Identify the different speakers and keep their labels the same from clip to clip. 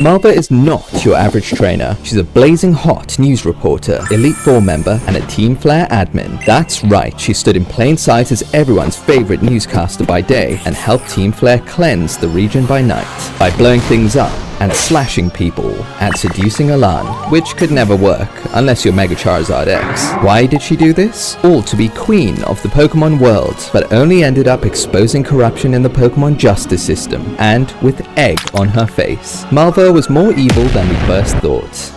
Speaker 1: Malva is not your average trainer. She's a blazing hot news reporter, Elite 4 member, and a Team Flare admin. That's right, she stood in plain sight as everyone's favorite newscaster by day and helped Team Flare cleanse the region by night by blowing things up and slashing people and seducing Alan, which could never work unless you're Mega Charizard X. Why did she do this? All to be queen of the Pokemon world, but only ended up exposing corruption in the Pokemon justice system and with egg on her face. Malva was more evil than we first thought.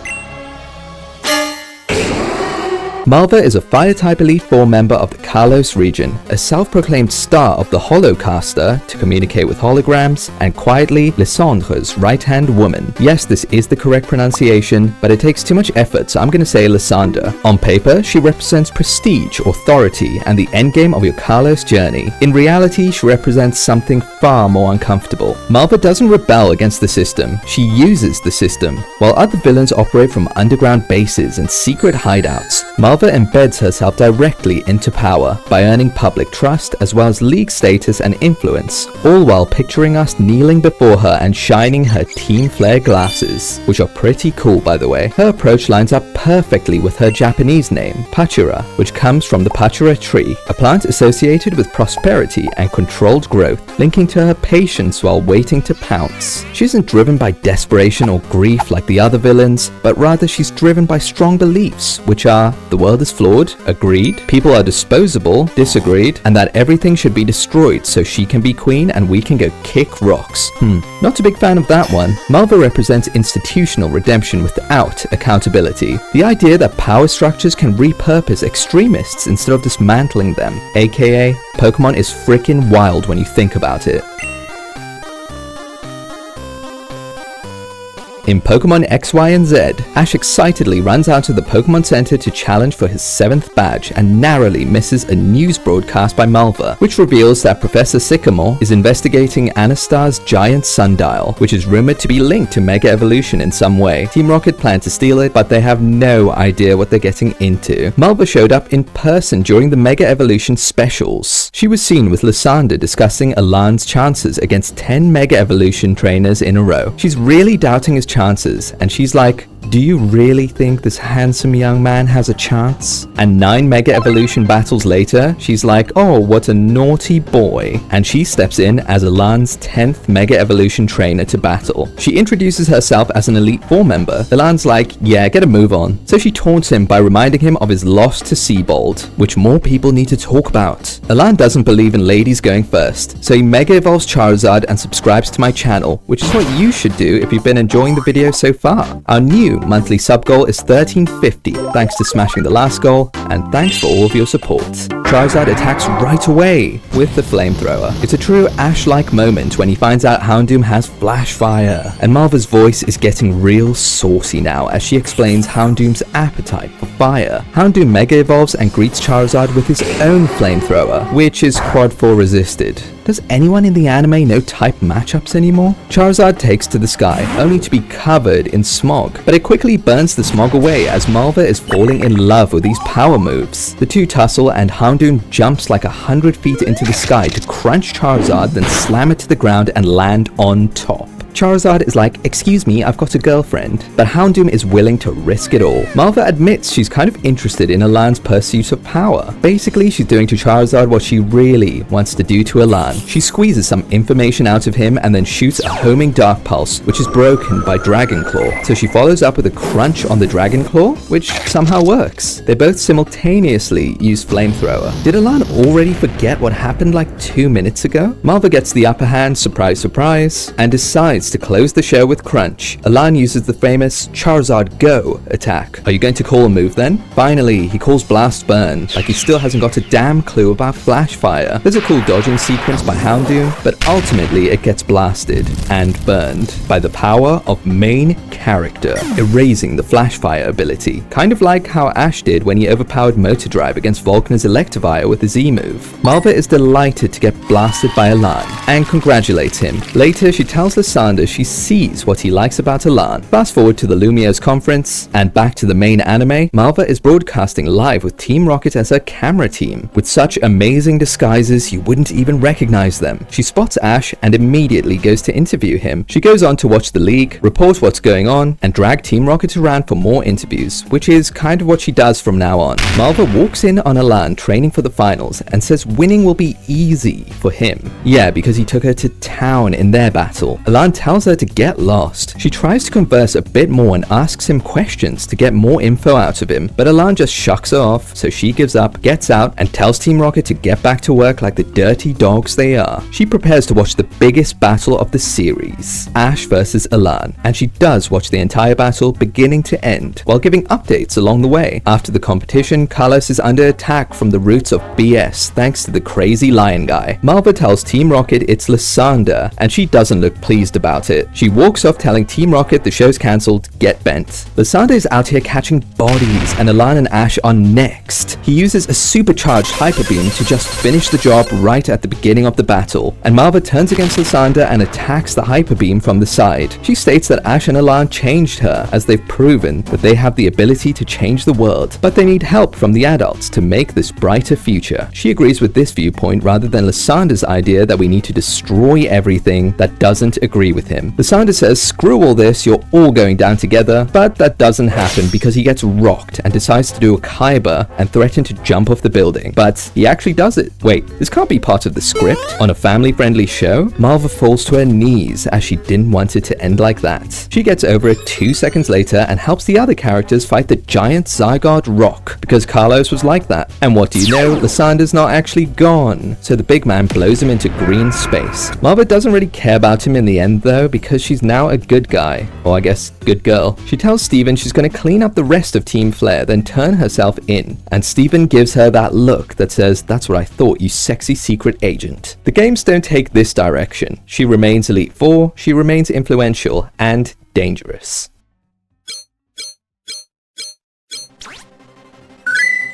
Speaker 1: Malva is a Fire-type Elite 4 member of the Kalos region, a self-proclaimed star of the Holocaster to communicate with holograms, and quietly Lysandre's right-hand woman. Yes, this is the correct pronunciation, but it takes too much effort, so I'm gonna say Lysandre. On paper, she represents prestige, authority, and the endgame of your Kalos journey. In reality, she represents something far more uncomfortable. Malva doesn't rebel against the system, she uses the system. While other villains operate from underground bases and secret hideouts, Malva embeds herself directly into power by earning public trust as well as league status and influence, all while picturing us kneeling before her and shining her Team Flare glasses, which are pretty cool by the way. Her approach lines up perfectly with her Japanese name, Pachira, which comes from the Pachira tree, a plant associated with prosperity and controlled growth, linking to her patience while waiting to pounce. She isn't driven by desperation or grief like the other villains, but rather she's driven by strong beliefs, which are the world is flawed, agreed, people are disposable, disagreed, and that everything should be destroyed so she can be queen and we can go kick rocks. Not a big fan of that one. Malva represents institutional redemption without accountability. The idea that power structures can repurpose extremists instead of dismantling them, aka Pokemon is freaking wild when you think about it. In Pokemon X, Y, and Z, Ash excitedly runs out to the Pokemon Center to challenge for his 7th badge and narrowly misses a news broadcast by Malva, which reveals that Professor Sycamore is investigating Anastar's giant sundial, which is rumored to be linked to Mega Evolution in some way. Team Rocket plan to steal it, but they have no idea what they're getting into. Malva showed up in person during the Mega Evolution specials. She was seen with Lysandre discussing Alan's chances against 10 Mega Evolution trainers in a row. She's really doubting his chances, and she's like, do you really think this handsome young man has a chance? And 9 Mega Evolution battles later, she's like, oh, what a naughty boy. And she steps in as Alan's 10th Mega Evolution trainer to battle. She introduces herself as an Elite 4 member. Alan's like, yeah, get a move on. So she taunts him by reminding him of his loss to Seabold, which more people need to talk about. Alan doesn't believe in ladies going first, so he Mega Evolves Charizard and subscribes to my channel, which is what you should do if you've been enjoying the video so far. Our new monthly sub goal is 1350, thanks to smashing the last goal, and thanks for all of your support. Charizard attacks right away with the flamethrower. It's a true Ash-like moment when he finds out Houndoom has Flash Fire, and Malva's voice is getting real saucy now as she explains Houndoom's appetite for fire. Houndoom Mega Evolves and greets Charizard with his own flamethrower, which is Quad 4 resisted. Does anyone in the anime know type matchups anymore? Charizard takes to the sky, only to be covered in smog, but it quickly burns the smog away as Malva is falling in love with these power moves. The two tussle and Houndoom jumps like 100 feet into the sky to crunch Charizard, then slam it to the ground and land on top. Charizard is like, excuse me, I've got a girlfriend, but Houndoom is willing to risk it all. Malva admits she's kind of interested in Alan's pursuit of power. Basically, she's doing to Charizard what she really wants to do to Alan. She squeezes some information out of him and then shoots a homing Dark Pulse, which is broken by Dragon Claw. So she follows up with a crunch on the Dragon Claw, which somehow works. They both simultaneously use Flamethrower. Did Alan already forget what happened like 2 minutes ago? Malva gets the upper hand, surprise surprise, and decides to close the show with Crunch. Alan uses the famous Charizard Go attack. Are you going to call a move then? Finally, he calls Blast Burn, like he still hasn't got a damn clue about Flash Fire. There's a cool dodging sequence by Houndoom, but ultimately it gets blasted and burned by the power of main character, erasing the Flash Fire ability. Kind of like how Ash did when he overpowered Motor Drive against Volkner's Electivire with the Z move. Malva is delighted to get blasted by Alan and congratulates him. Later, she tells Lysandre Lysandre, she sees what he likes about Elan. Fast forward to the Lumio's conference, and back to the main anime, Malva is broadcasting live with Team Rocket as her camera team. With such amazing disguises, you wouldn't even recognize them. She spots Ash and immediately goes to interview him. She goes on to watch the league, report what's going on, and drag Team Rocket around for more interviews, which is kind of what she does from now on. Malva walks in on Elan training for the finals and says winning will be easy for him. Yeah, because he took her to town in their battle. Elan tells her to get lost. She tries to converse a bit more and asks him questions to get more info out of him, but Elan just shucks her off, so she gives up, gets out, and tells Team Rocket to get back to work like the dirty dogs they are. She prepares to watch the biggest battle of the series, Ash versus Elan, and she does watch the entire battle beginning to end, while giving updates along the way. After the competition, Kalos is under attack from the roots of BS thanks to the crazy lion guy. Malva tells Team Rocket it's Lysandre, and she doesn't look pleased about it. She walks off telling Team Rocket the show's cancelled, get bent. Lysandre is out here catching bodies, and Elan and Ash are next. He uses a supercharged hyper beam to just finish the job right at the beginning of the battle, and Malva turns against Lysandre and attacks the hyper beam from the side. She states that Ash and Elan changed her, as they've proven that they have the ability to change the world, but they need help from the adults to make this brighter future. She agrees with this viewpoint rather than Lysandre's idea that we need to destroy everything that doesn't agree with him. Lysandre says, screw all this, you're all going down together, but that doesn't happen because he gets rocked and decides to do a Kaiba and threaten to jump off the building. But he actually does it. Wait, this can't be part of the script? On a family-friendly show, Malva falls to her knees as she didn't want it to end like that. She gets over it 2 seconds later and helps the other characters fight the giant Zygarde rock, because Kalos was like that. And what do you know? Lysandre's not actually gone, so the big man blows him into green space. Malva doesn't really care about him in the end though, because she's now a good guy, or I guess good girl. She tells Steven she's going to clean up the rest of Team Flare, then turn herself in, and Steven gives her that look that says, that's what I thought, you sexy secret agent. The games don't take this direction. She remains Elite Four, she remains influential and dangerous.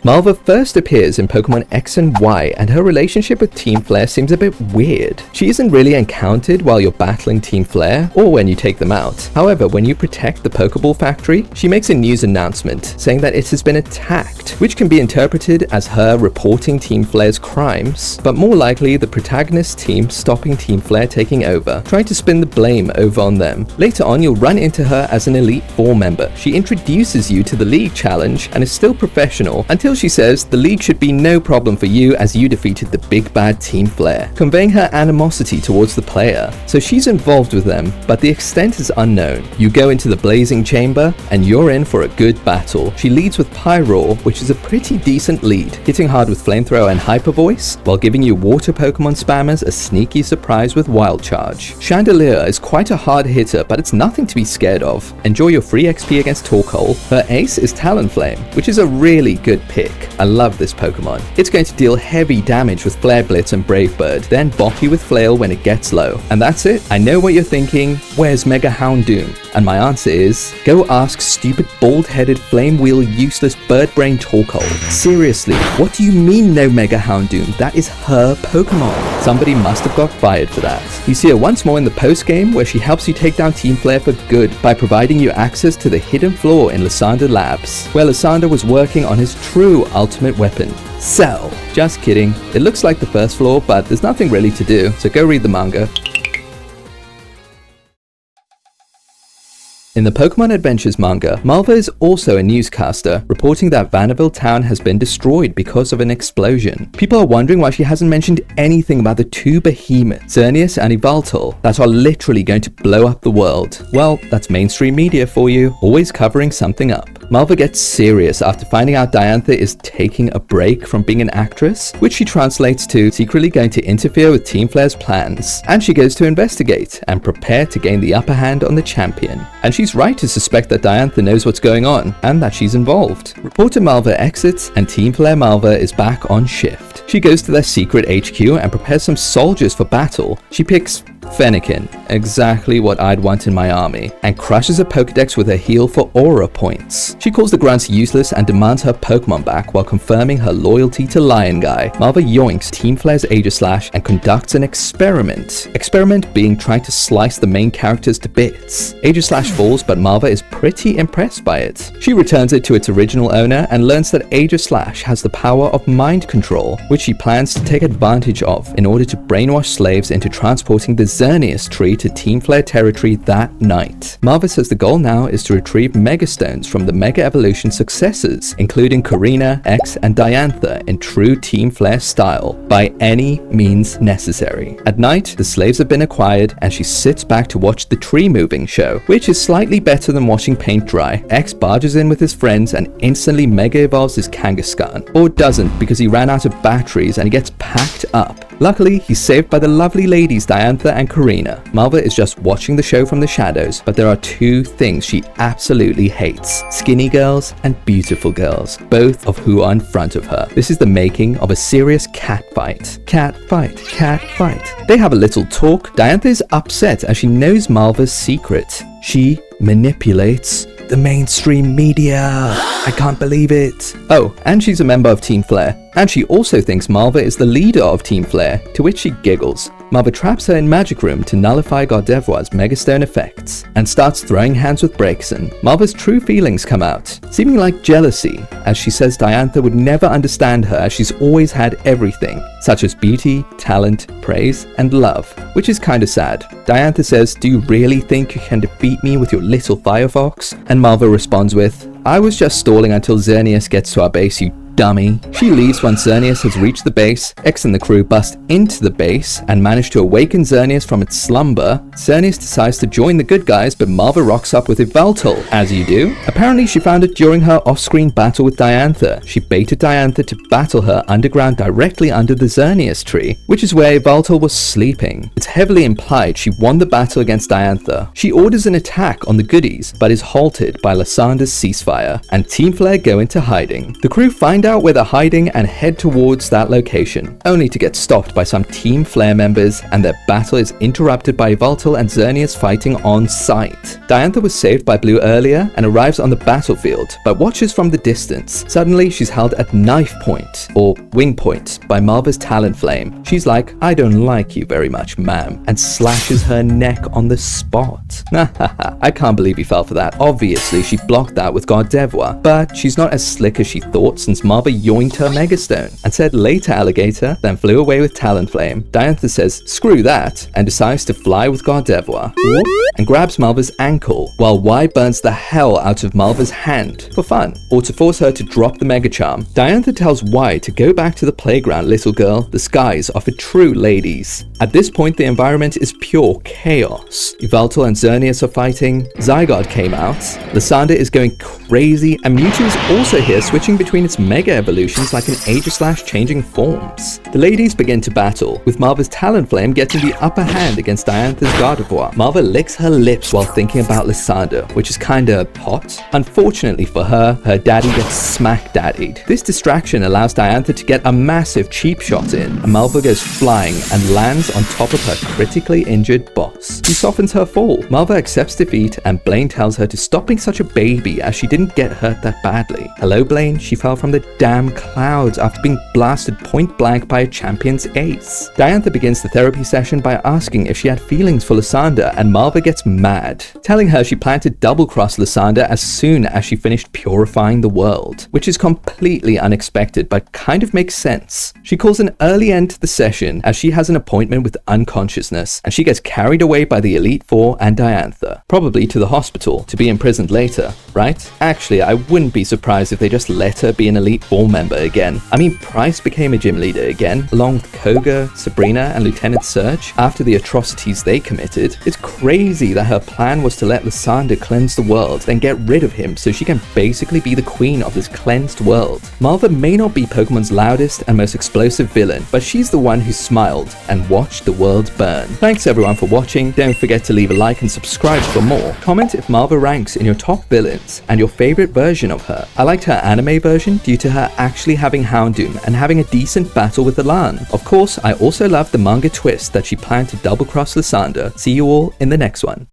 Speaker 1: Malva first appears in Pokemon X and Y, and her relationship with Team Flare seems a bit weird. She isn't really encountered while you're battling Team Flare, or when you take them out. However, when you protect the Pokeball factory, she makes a news announcement saying that it has been attacked, which can be interpreted as her reporting Team Flare's crimes, but more likely the protagonist team stopping Team Flare taking over, trying to spin the blame over on them. Later on, you'll run into her as an Elite Four member. She introduces you to the League Challenge and is still professional until she says the League should be no problem for you as you defeated the big bad Team Flare, conveying her animosity towards the player. So she's involved with them, but the extent is unknown. You go into the Blazing Chamber and you're in for a good battle. She leads with Pyroar, which is a pretty decent lead, hitting hard with Flamethrower and Hyper Voice, while giving you water Pokemon spammers a sneaky surprise with Wild Charge. Chandelier is quite a hard hitter, but it's nothing to be scared of. Enjoy your free XP against Torkoal. Her ace is Talonflame, which is a really good pick. I love this Pokemon. It's going to deal heavy damage with Flare Blitz and Brave Bird, then bop you with Flail when it gets low. And that's it. I know what you're thinking, where's Mega Houndoom? And my answer is, go ask stupid bald-headed flame wheel useless bird brain Torkoal. Seriously, what do you mean no Mega Houndoom? That is her Pokemon. Somebody must have got fired for that. You see her once more in the post-game where she helps you take down Team Flare for good by providing you access to the hidden floor in Lysandre Labs, where Lysandre was working on his true ultimate weapon, Cell. Just kidding. It looks like the first floor, but there's nothing really to do, so go read the manga. In the Pokemon Adventures manga, Malva is also a newscaster, reporting that Vanderbilt town has been destroyed because of an explosion. People are wondering why she hasn't mentioned anything about the two behemoths, Xerneas and Yveltal, that are literally going to blow up the world. Well, that's mainstream media for you, always covering something up. Malva gets serious after finding out Diantha is taking a break from being an actress, which she translates to secretly going to interfere with Team Flare's plans. And she goes to investigate and prepare to gain the upper hand on the champion. And she's right to suspect that Diantha knows what's going on and that she's involved. Reporter Malva exits and Team Flare Malva is back on shift. She goes to their secret HQ and prepares some soldiers for battle. She picks Fennekin, exactly what I'd want in my army, and crushes a Pokedex with her heal for aura points. She calls the grunts useless and demands her Pokemon back while confirming her loyalty to Lion Guy. Malva yoinks Team Flare's Aegislash and conducts an experiment. Experiment being trying to slice the main characters to bits. Aegislash falls, but Malva is pretty impressed by it. She returns it to its original owner and learns that Aegislash has the power of mind control, which she plans to take advantage of in order to brainwash slaves into transporting the Xerneas tree to Team Flare territory that night. Malva says the goal now is to retrieve Megastones from the Mega Evolution successors, including Karina, X, and Diantha in true Team Flare style, by any means necessary. At night, the slaves have been acquired, and she sits back to watch the tree moving show, which is slightly better than watching paint dry. X barges in with his friends and instantly Mega Evolves his Kangaskhan. Or doesn't, because he ran out of batteries and he gets packed up. Luckily, he's saved by the lovely ladies Diantha and Karina. Malva is just watching the show from the shadows, but there are two things she absolutely hates: skinny girls and beautiful girls, both of who are in front of her. This is the making of a serious cat fight. Cat fight, cat fight. They have a little talk. Diantha is upset as she knows Malva's secret. She manipulates the mainstream media. I can't believe it. Oh, and she's a member of Team Flare. And she also thinks Malva is the leader of Team Flare, to which she giggles. Malva traps her in Magic Room to nullify Gardevoir's Megastone effects, and starts throwing hands with Braixen. Malva's true feelings come out, seeming like jealousy, as she says Diantha would never understand her as she's always had everything, such as beauty, talent, praise, and love, which is kinda sad. Diantha says, "Do you really think you can defeat me with your little Firefox?" And Malva responds with, "I was just stalling until Xerneas gets to our base, you dummy." She leaves once Xerneas has reached the base. X and the crew bust into the base and manage to awaken Xerneas from its slumber. Xerneas decides to join the good guys, but Malva rocks up with Yveltal, as you do. Apparently she found it during her off-screen battle with Diantha. She baited Diantha to battle her underground directly under the Xerneas tree, which is where Yveltal was sleeping. It's heavily implied she won the battle against Diantha. She orders an attack on the goodies, but is halted by Lysandre's ceasefire, and Team Flare go into hiding. The crew find out where they're hiding and head towards that location, only to get stopped by some Team Flare members, and their battle is interrupted by Yveltal and Xerneas fighting on sight. Diantha was saved by Blue earlier and arrives on the battlefield, but watches from the distance. Suddenly, she's held at knife point, or wing point, by Malva's Talonflame. She's like, "I don't like you very much, ma'am," and slashes her neck on the spot. I can't believe you fell for that. Obviously, she blocked that with Gardevoir, but she's not as slick as she thought, since Malva yoinked her Megastone and said later alligator, then flew away with Talonflame. Diantha says screw that and decides to fly with Gardevoir and grabs Malva's ankle, while Y burns the hell out of Malva's hand for fun, or to force her to drop the Mega Charm. Diantha tells Y to go back to the playground, little girl. The skies are for true ladies. At this point, the environment is pure chaos. Yveltal and Xerneas are fighting. Zygarde came out. Lysandre is going crazy, and Mewtwo is also here, switching between its Mega Evolutions like an Aegislash changing forms. The ladies begin to battle, with Malva's Talonflame getting the upper hand against Diantha's Gardevoir. Malva licks her lips while thinking about Lysandre, which is kinda hot. Unfortunately for her, her daddy gets smack-daddied. This distraction allows Diantha to get a massive cheap shot in, and Malva goes flying and lands on top of her critically injured boss. He softens her fall. Malva accepts defeat, and Blaine tells her to stop being such a baby as she didn't get hurt that badly. Hello, Blaine, she fell from the damn clouds after being blasted point blank by a champion's ace. Diantha begins the therapy session by asking if she had feelings for Lysandre, and Malva gets mad, telling her she planned to double-cross Lysandre as soon as she finished purifying the world, which is completely unexpected but kind of makes sense. She calls an early end to the session as she has an appointment with unconsciousness, and she gets carried away by the Elite Four and Diantha, probably to the hospital to be imprisoned later, right? Actually, I wouldn't be surprised if they just let her be an Elite Four member again. I mean, Price became a gym leader again, along with Koga, Sabrina, and Lieutenant Surge after the atrocities they committed. It's crazy that her plan was to let Lysandre cleanse the world, then get rid of him so she can basically be the queen of this cleansed world. Malva may not be Pokemon's loudest and most explosive villain, but she's the one who smiled and watched the world burn. Thanks everyone for watching. Don't forget to leave a like and subscribe for more. Comment if Malva ranks in your top villains and your favorite version of her. I liked her anime version due to to her actually having Houndoom and having a decent battle with Elan. Of course, I also love the manga twist that she planned to double-cross Lysandre. See you all in the next one.